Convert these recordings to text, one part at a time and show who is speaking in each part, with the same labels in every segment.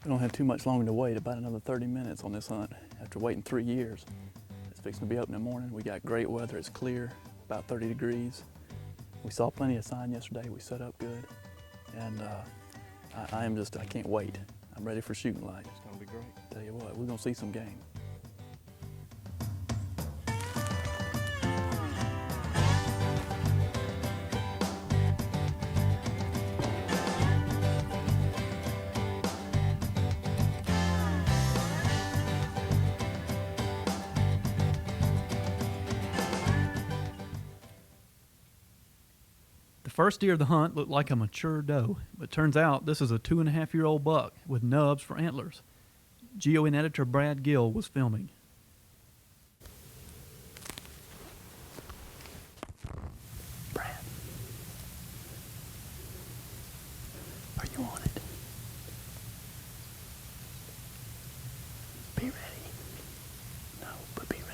Speaker 1: We don't have too much longer to wait, about another 30 minutes on this hunt after waiting 3 years. It's fixing to be open in the morning. We got great weather, it's clear, about 30 degrees. We saw plenty of sign yesterday, we set up good. And I can't wait. I'm ready for shooting light.
Speaker 2: It's gonna be great.
Speaker 1: Tell you what, we're gonna see some game.
Speaker 3: The first deer of the hunt looked like a mature doe, but turns out this is a 2.5-year-old buck with nubs for antlers. GON editor Brad Gill was filming.
Speaker 1: Brad, are you on it? Be ready. No, but be ready.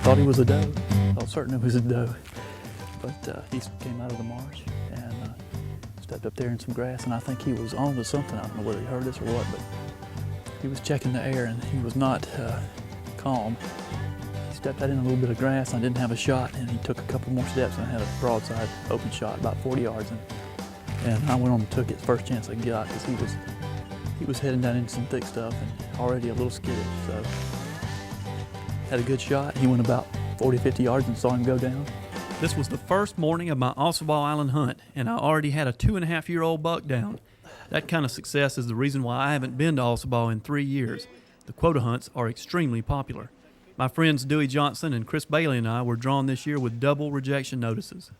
Speaker 1: Thought he was a doe. Felt certain it was a doe. But he came out of the marsh and stepped up there in some grass, and I think he was on to something. I don't know whether he heard us or what, but he was checking the air and he was not calm. He stepped out in a little bit of grass. I didn't have a shot, and he took a couple more steps, and I had a broadside open shot about 40 yards. And I went on and took it first chance I got, because he was heading down into some thick stuff and already a little skittish. So had a good shot. He went about 40, 50 yards and saw him go down.
Speaker 3: This was the first morning of my Ossabaw Island hunt, and I already had a 2.5-year-old buck down. That kind of success is the reason why I haven't been to Ossabaw in 3 years. The quota hunts are extremely popular. My friends Dewey Johnson and Chris Bailey and I were drawn this year with double rejection notices.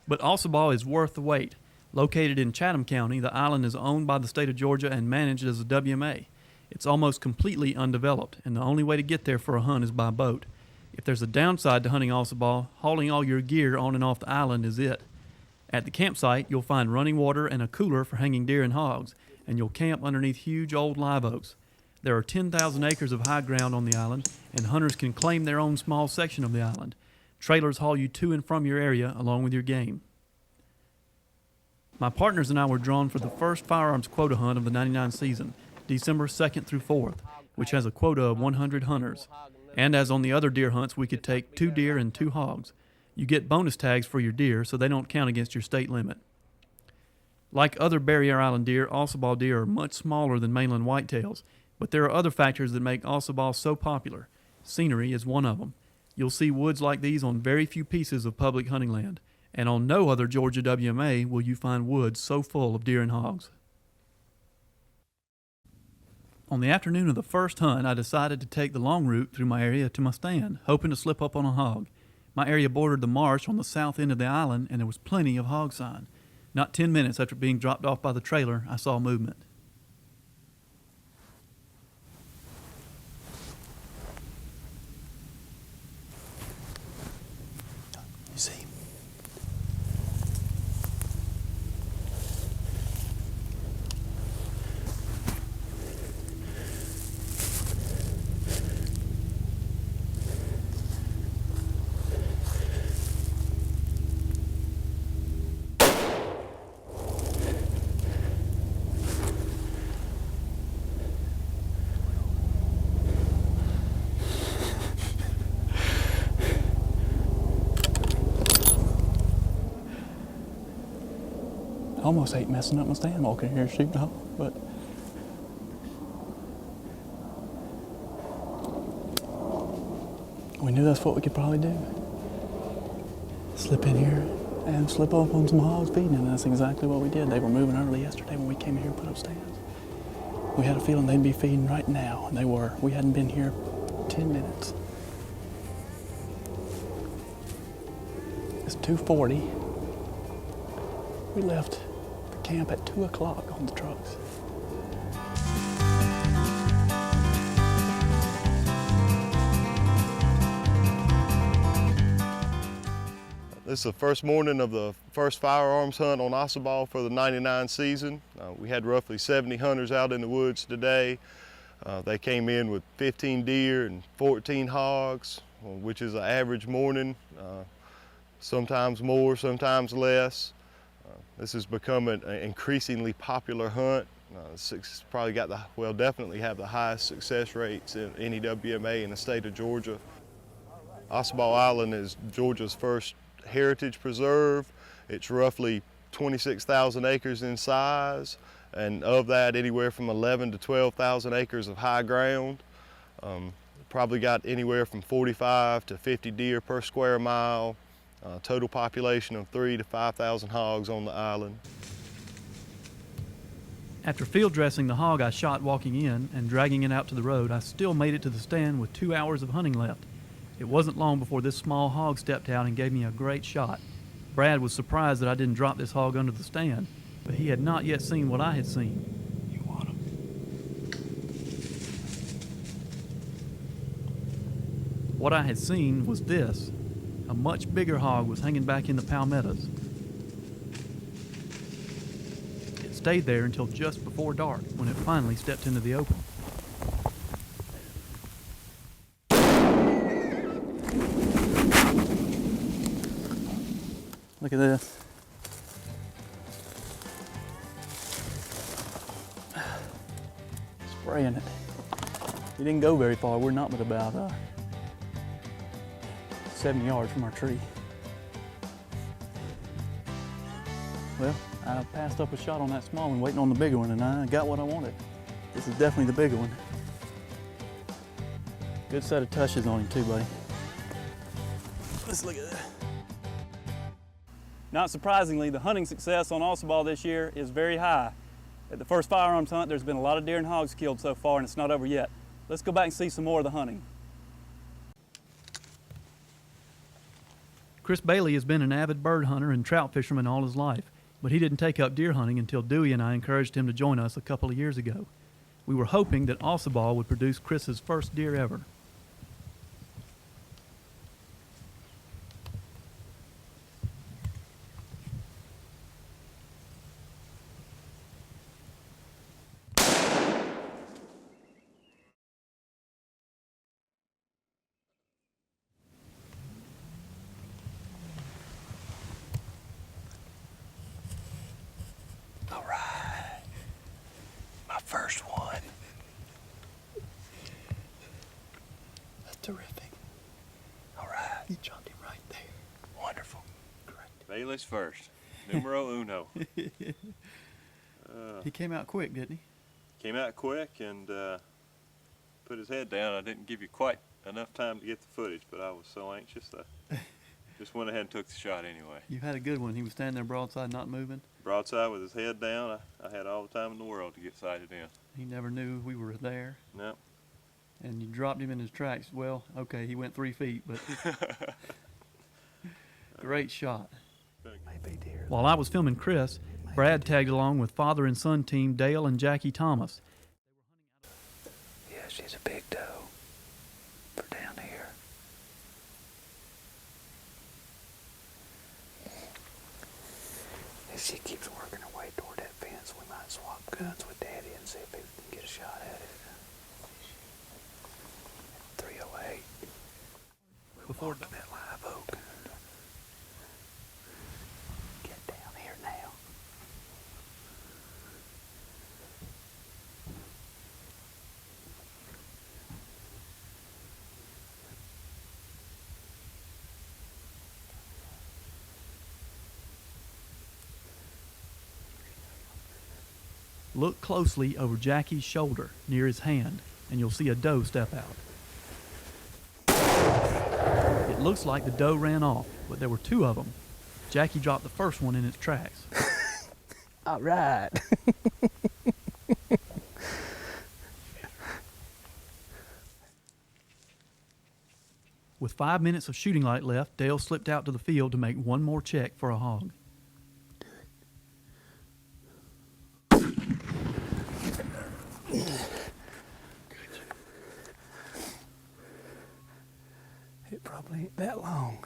Speaker 3: But Ossabaw is worth the wait. Located in Chatham County, the island is owned by the state of Georgia and managed as a WMA. It's almost completely undeveloped, and the only way to get there for a hunt is by boat. If there's a downside to hunting Ossabaw, hauling all your gear on and off the island is it. At the campsite, you'll find running water and a cooler for hanging deer and hogs, and you'll camp underneath huge old live oaks. There are 10,000 acres of high ground on the island, and hunters can claim their own small section of the island. Trailers haul you to and from your area along with your game. My partners and I were drawn for the first firearms quota hunt of the '99 season, December 2nd through 4th, which has a quota of 100 hunters. And as on the other deer hunts, we could take 2 deer and 2 hogs. You get bonus tags for your deer, so they don't count against your state limit. Like other Barrier Island deer, Ossabaw deer are much smaller than mainland whitetails, but there are other factors that make Ossabaw so popular. Scenery is one of them. You'll see woods like these on very few pieces of public hunting land, and on no other Georgia WMA will you find woods so full of deer and hogs. On the afternoon of the first hunt, I decided to take the long route through my area to my stand, hoping to slip up on a hog. My area bordered the marsh on the south end of the island, and there was plenty of hog sign. Not 10 minutes after being dropped off by the trailer, I saw movement.
Speaker 1: You see him? I almost hate messing up my stand walking here shooting a hog, but we knew that's what we could probably do. Slip in here and slip up on some hogs feeding, and that's exactly what we did. They were moving early yesterday when we came here and put up stands. We had a feeling they'd be feeding right now, and they were. We hadn't been here 10 minutes. It's 2:40. We left the camp at 2 o'clock on the trucks.
Speaker 2: This is the first morning of the first firearms hunt on Ossabaw for the '99 season. We had roughly 70 hunters out in the woods today. They came in with 15 deer and 14 hogs, which is an average morning, sometimes more, sometimes less. This has become an increasingly popular hunt. It's probably got definitely have the highest success rates in any WMA in the state of Georgia. Ossabaw Island is Georgia's first heritage preserve. It's roughly 26,000 acres in size, and of that anywhere from 11 to 12,000 acres of high ground. Probably got anywhere from 45 to 50 deer per square mile. Total population of 3,000 to 5,000 hogs on the island.
Speaker 3: After field dressing the hog I shot walking in and dragging it out to the road, I still made it to the stand with 2 hours of hunting left. It wasn't long before this small hog stepped out and gave me a great shot. Brad was surprised that I didn't drop this hog under the stand, but he had not yet seen what I had seen.
Speaker 1: You want them?
Speaker 3: What I had seen was this. A much bigger hog was hanging back in the palmettos. It stayed there until just before dark, when it finally stepped into the open.
Speaker 1: Look at this. Spraying it. He didn't go very far. We're not but about 70 yards from our tree. Well, I passed up a shot on that small one, waiting on the bigger one, and I got what I wanted. This is definitely the bigger one. Good set of touches on him too, buddy. Let's look at that. Not surprisingly, the hunting success on Ossabaw this year is very high. At the first firearms hunt, there's been a lot of deer and hogs killed so far, and it's not over yet. Let's go back and see some more of the hunting.
Speaker 3: Chris Bailey has been an avid bird hunter and trout fisherman all his life, but he didn't take up deer hunting until Dewey and I encouraged him to join us a couple of years ago. We were hoping that Ossabaw would produce Chris's first deer ever.
Speaker 1: All right, my first one. That's terrific. All right, you jumped him right there. Wonderful. Great.
Speaker 2: Bailey's first, numero uno.
Speaker 3: He came out quick, didn't he?
Speaker 2: Came out quick and put his head down. I didn't give you quite enough time to get the footage, but I was so anxious that I just went ahead and took the shot anyway.
Speaker 3: You had a good one. He was standing there broadside, not moving.
Speaker 2: Broadside with his head down. I had all the time in the world to get sighted in.
Speaker 3: He never knew we were there.
Speaker 2: No.
Speaker 3: And you dropped him in his tracks. Well, okay, he went 3 feet, but great shot.
Speaker 1: Maybe deer.
Speaker 3: While I was filming Chris, Brad tagged along with father and son team Dale and Jackie Thomas.
Speaker 1: Yeah, she's a big doe for down here. If she keeps working her way toward that fence, we might swap guns with Daddy and see if we can get a shot at it. 308.
Speaker 3: Before
Speaker 1: Walk to that live oak. Get down here now.
Speaker 3: Look closely over Jackie's shoulder near his hand, and you'll see a doe step out. It looks like the doe ran off, but there were 2 of them. Jackie dropped the first one in its tracks.
Speaker 1: All right.
Speaker 3: With 5 minutes of shooting light left, Dale slipped out to the field to make one more check for a hog.
Speaker 1: It probably ain't that long.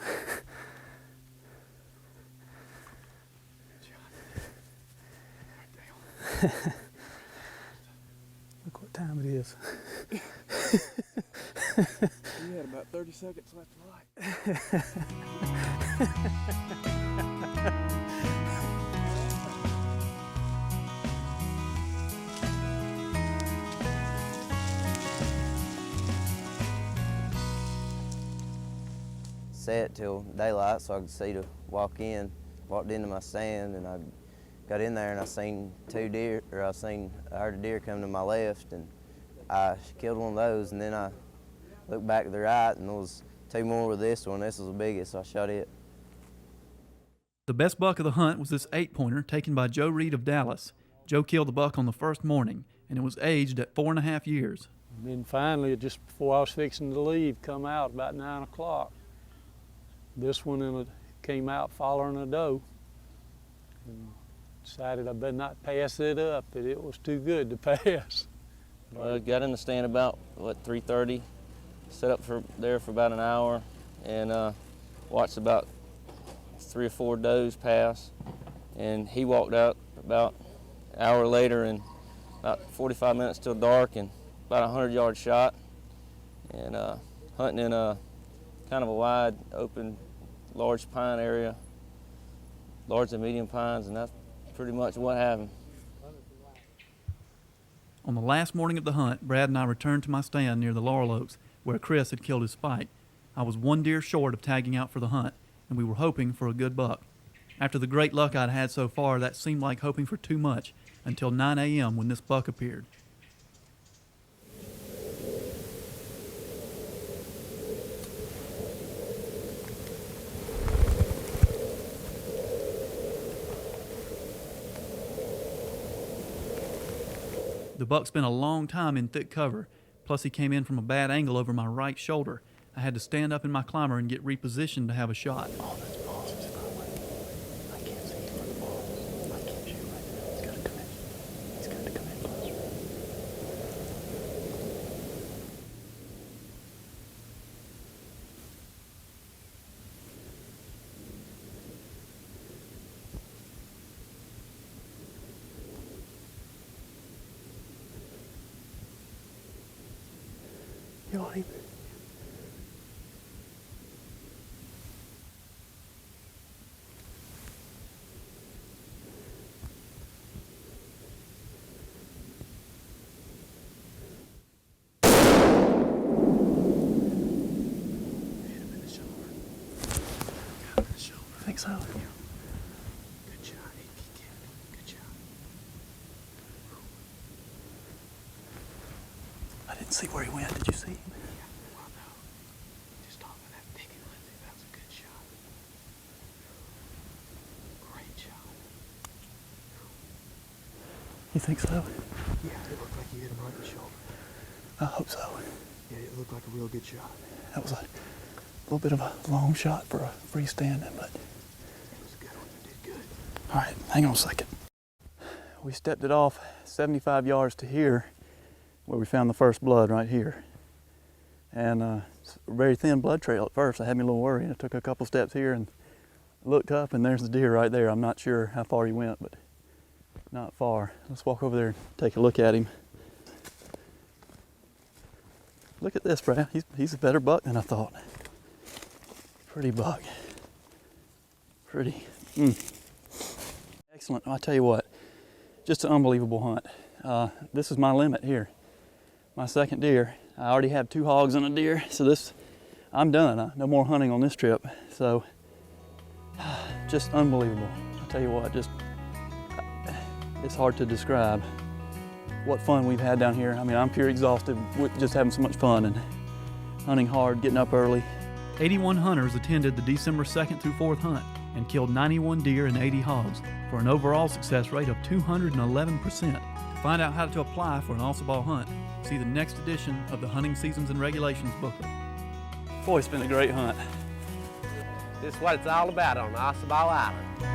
Speaker 1: Look what time it is.
Speaker 4: You had about 30 seconds left to light.
Speaker 5: Set till daylight so I could see to walk in. Walked into my stand and I got in there and I seen I heard a deer come to my left and I killed one of those, and then I looked back to the right and there was two more with this one. This was the biggest, so I shot it.
Speaker 3: The best buck of the hunt was this 8-pointer taken by Joe Reed of Dallas. Joe killed the buck on the first morning, and it was aged at 4.5 years.
Speaker 6: And then finally, just before I was fixing to leave, come out about 9 o'clock. This one came out following a doe, and decided I better not pass it up, that it was too good to pass.
Speaker 7: I got in the stand about, 3:30, set up there for about an hour, and watched about 3 or 4 does pass, and he walked out about an hour later, and about 45 minutes till dark, and about a 100-yard shot, and hunting in a kind of a wide open large pine area, large and medium pines, and that's pretty much what happened.
Speaker 3: On the last morning of the hunt, Brad and I returned to my stand near the Laurel Oaks, where Chris had killed his spike. I was 1 deer short of tagging out for the hunt, and we were hoping for a good buck. After the great luck I'd had so far, that seemed like hoping for too much, until 9 a.m. when this buck appeared. The buck spent a long time in thick cover, plus he came in from a bad angle over my right shoulder. I had to stand up in my climber and get repositioned to have a shot.
Speaker 1: Oh, that's balls, by the way. I can't see for the balls. I can't shoot right now. He's got to come in. He's got to come in closer. You want him? I think so.
Speaker 4: Good shot, good shot.
Speaker 1: I didn't see where he went. Did you see him?
Speaker 4: Well, no. Just off of that thicket, Lindsay. That was a good shot. Great shot.
Speaker 1: You think so?
Speaker 4: Yeah, it looked like you hit him right in the shoulder.
Speaker 1: I hope so.
Speaker 4: Yeah, it looked like a real good shot.
Speaker 1: That was a little bit of a long shot for a freestanding, but
Speaker 4: It was a good one. You did good.
Speaker 1: all right, hang on a second. We stepped it off 75 yards to here, where we found the first blood right here. And it's a very thin blood trail at first. I had me a little worried. I took a couple steps here and looked up, and there's the deer right there. I'm not sure how far he went, but not far. Let's walk over there and take a look at him. Look at this, Brad. He's a better buck than I thought. Pretty buck. Pretty. Excellent. I'll tell you what, just an unbelievable hunt. This is my limit here. My second deer. I already have 2 hogs and a deer, so I'm done. No more hunting on this trip. So, just unbelievable. I'll tell you what, it's hard to describe what fun we've had down here. I mean, I'm pure exhausted with just having so much fun and hunting hard, getting up early.
Speaker 3: 81 hunters attended the December 2nd through 4th hunt. and killed 91 deer and 80 hogs for an overall success rate of 211%. To find out how to apply for an Ossabaw hunt, see the next edition of the Hunting Seasons and Regulations booklet.
Speaker 1: Boy, it's been a great hunt.
Speaker 4: This is what it's all about on Ossabaw Island.